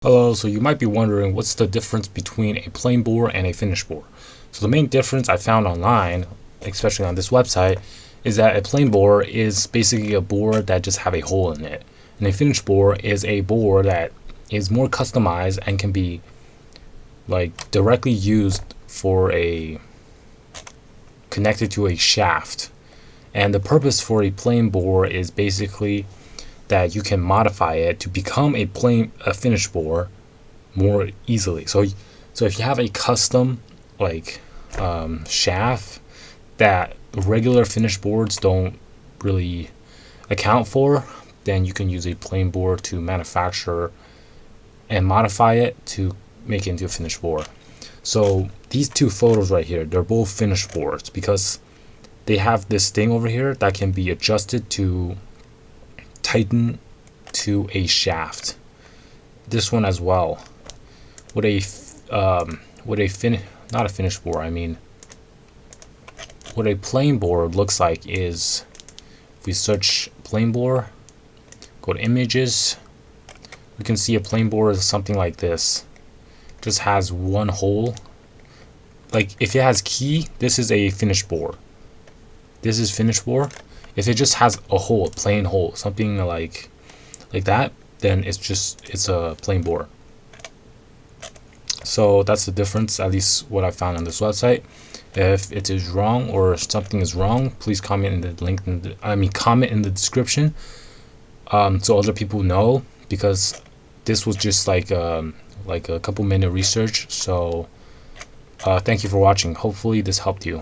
Hello, so you might be wondering what's the difference between a plain bore and a finished bore. So the main difference I found online, especially on this website, is that a plain bore is basically a bore that just have a hole in it. And a finished bore is a bore that is more customized and can be like directly used for a connected to a shaft. And the purpose for a plain bore is basically that you can modify it to become a finished bore more easily. So if you have a custom shaft that regular finished boards don't really account for, then you can use a plain bore to manufacture and modify it to make it into a finished bore. So these two photos right here, they're both finished boards because they have this thing over here that can be adjusted to tighten to a shaft. This one as well, with a not a finished bore. I mean, what a plain bore looks like is, if we search plain bore, go to images, we can see a plain bore is something like this. Just has one hole. Like if it has key, this is a finished bore. This is finished bore. If it just has a hole, a plain hole, something like that, then it's a plain bore. So that's the difference, at least what I found on this website. If it is wrong or something is wrong, please comment in the link. Comment in the description, so other people know, because this was just like a couple minute research. So thank you for watching. Hopefully this helped you.